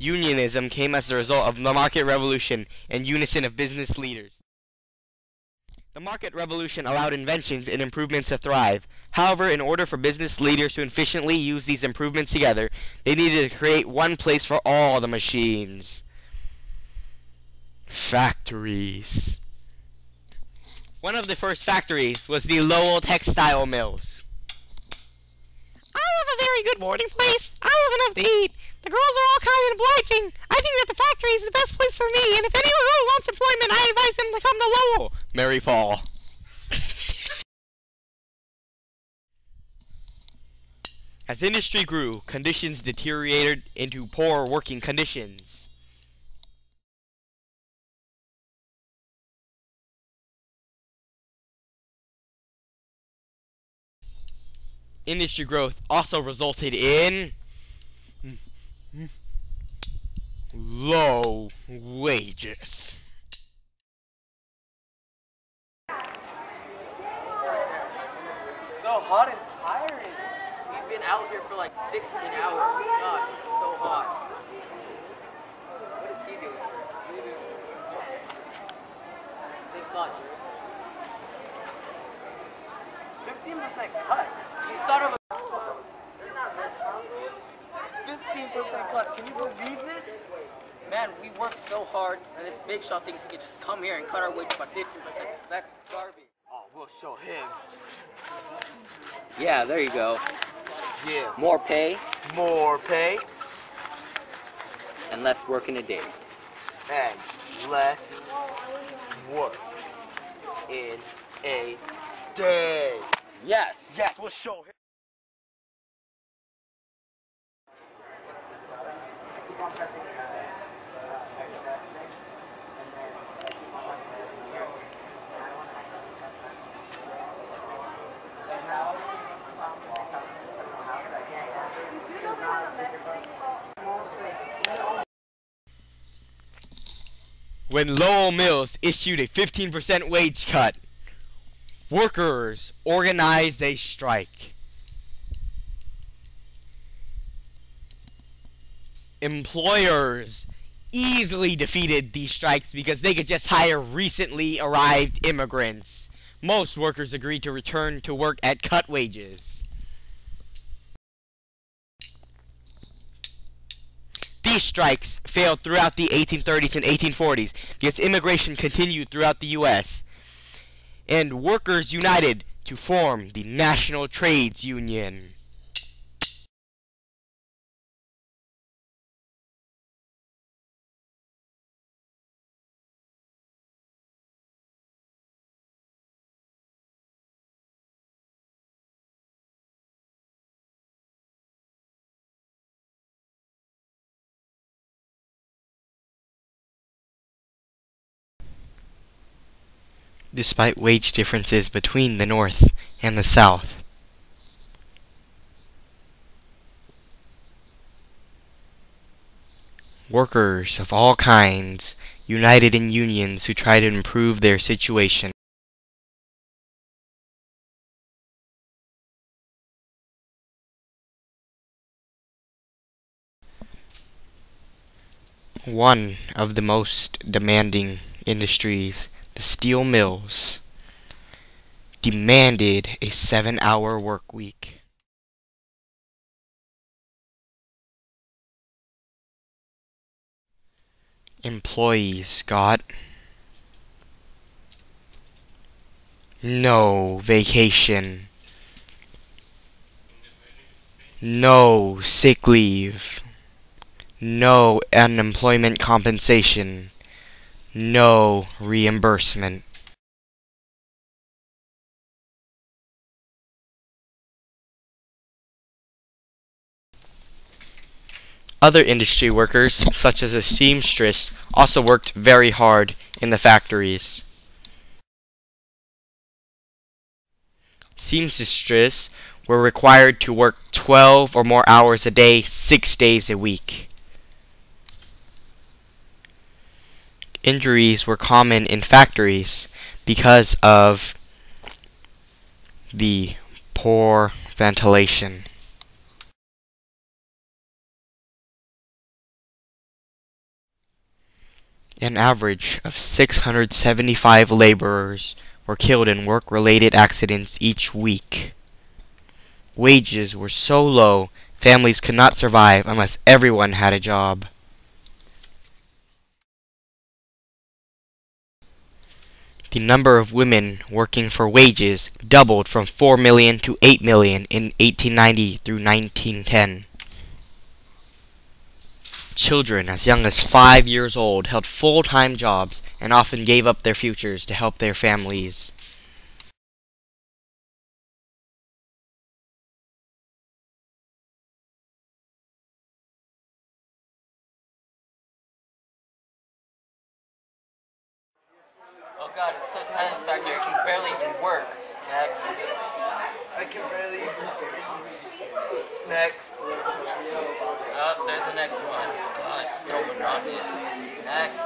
Unionism came as the result of the market revolution and unison of business leaders. The market revolution allowed inventions and improvements to thrive. However, in order for business leaders to efficiently use these improvements together, they needed to create one place for all the machines. Factories. One of the first factories was the Lowell Textile Mills. I have a very good boarding place. I have enough to eat. The girls are all kind and obliging. I think that the factory is the best place for me, and if anyone really wants employment, I advise them to come to Lowell. Mary Paul. As industry grew, conditions deteriorated into poor working conditions. Industry growth also resulted in low wages. So hot and tiring. We've been out here for like 16 hours. Gosh, it's so hot. What is he doing? Thanks a lot, Drew. 15% cuts. You son of a... 15% cuts. Can you believe this? Man, we work so hard, and this big shot thinks he can just come here and cut our wages by 15%. That's garbage. Oh, we'll show him. Yeah, there you go. Yeah. More pay More pay and less work in a day. and less work in a day. Yes. Yes, we'll show him. When Lowell Mills issued a 15% wage cut, workers organized a strike. Employers easily defeated these strikes because they could just hire recently arrived immigrants. Most workers agreed to return to work at cut wages. These strikes failed throughout the 1830s and 1840s because immigration continued throughout the U.S. and workers united to form the National Trades Union. Despite wage differences between the North and the South, workers of all kinds united in unions who tried to improve their situation. One of the most demanding industries, the steel mills, demanded a 7-hour work week. Employees got no vacation, no sick leave, no unemployment compensation, no reimbursement. Other industry workers, such as a seamstress, also worked very hard in the factories. Seamstresses were required to work 12 or more hours a day, 6 days a week. Injuries were common in factories because of the poor ventilation. An average of 675 laborers were killed in work-related accidents each week. Wages were so low, families could not survive unless everyone had a job. The number of women working for wages doubled from 4 million to 8 million in 1890 through 1910. Children as young as 5 years old held full-time jobs and often gave up their futures to help their families. Oh god, it's so satisfactory. I can barely even work. Next. I can barely even breathe. Next. Oh, there's the next one. Gosh, so monotonous. Next.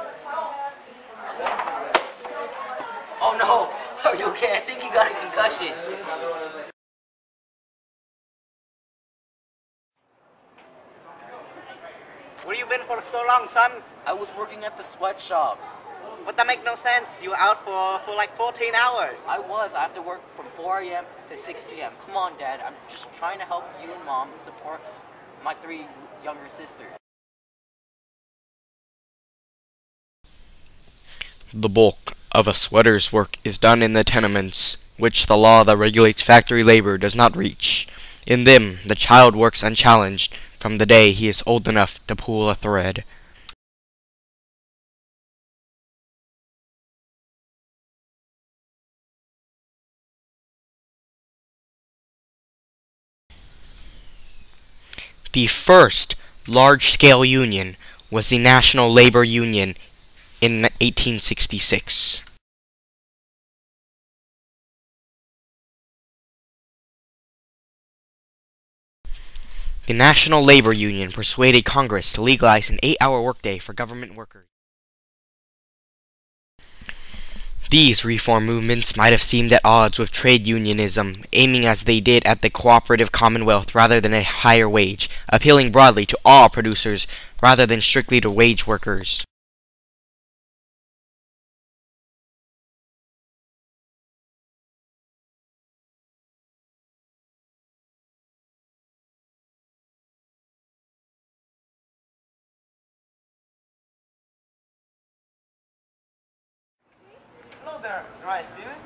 Oh no! Are you okay? I think you got a concussion. Where you been for so long, son? I was working at the sweatshop. But that make no sense. You out for like 14 hours. I have to work from 4 a.m. to 6 p.m. Come on, Dad. I'm just trying to help you and Mom support my 3 younger sisters. The bulk of a sweater's work is done in the tenements, which the law that regulates factory labor does not reach. In them, the child works unchallenged from the day he is old enough to pull a thread. The first large-scale union was the National Labor Union in 1866. The National Labor Union persuaded Congress to legalize an 8-hour workday for government workers. These reform movements might have seemed at odds with trade unionism, aiming as they did at the cooperative commonwealth rather than a higher wage, appealing broadly to all producers rather than strictly to wage workers. Hello there, right, students.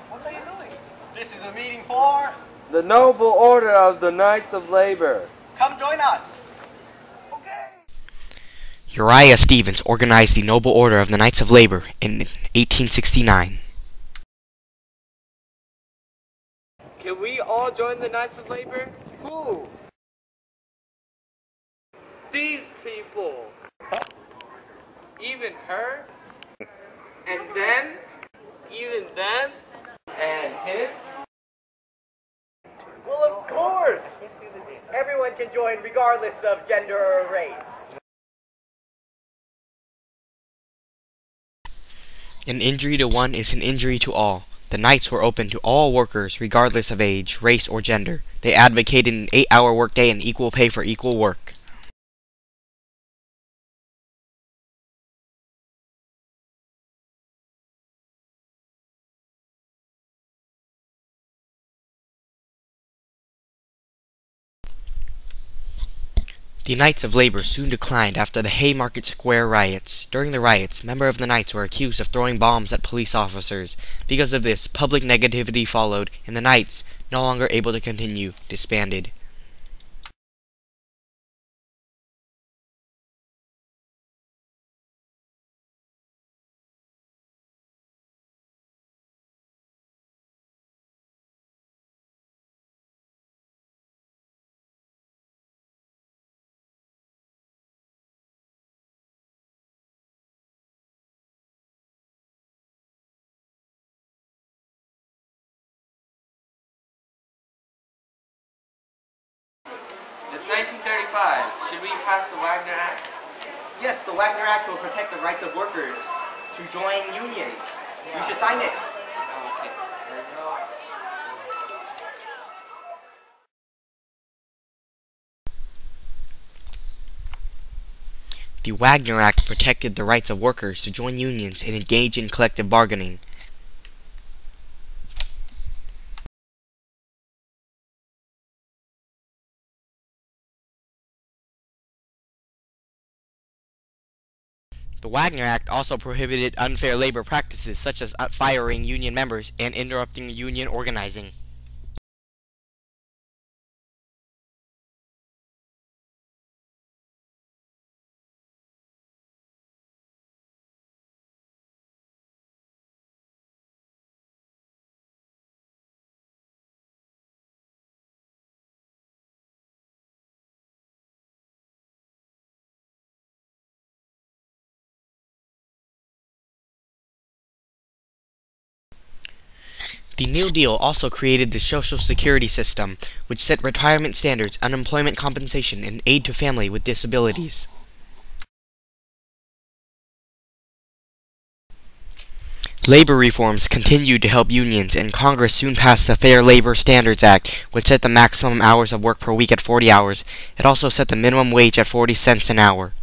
What are you doing? This is a meeting for... The Noble Order of the Knights of Labor. Come join us. Okay. Uriah Stevens organized the Noble Order of the Knights of Labor in 1869. Can we all join the Knights of Labor? Who? These people. Even her? And them? Even them? And him? Well, of course. Everyone can join regardless of gender or race. An injury to one is an injury to all. The Knights were open to all workers, regardless of age, race, or gender. They advocated an 8-hour workday and equal pay for equal work. The Knights of Labor soon declined after the Haymarket Square riots. During the riots, members of the Knights were accused of throwing bombs at police officers. Because of this, public negativity followed, and the Knights, no longer able to continue, disbanded. It's 1935. Should we pass the Wagner Act? Yes, the Wagner Act will protect the rights of workers to join unions. You should sign it. Okay. The Wagner Act protected the rights of workers to join unions and engage in collective bargaining. The Wagner Act also prohibited unfair labor practices such as firing union members and interrupting union organizing. The New Deal also created the Social Security system, which set retirement standards, unemployment compensation, and aid to family with disabilities. Labor reforms continued to help unions, and Congress soon passed the Fair Labor Standards Act, which set the maximum hours of work per week at 40 hours. It also set the minimum wage at 40 cents an hour.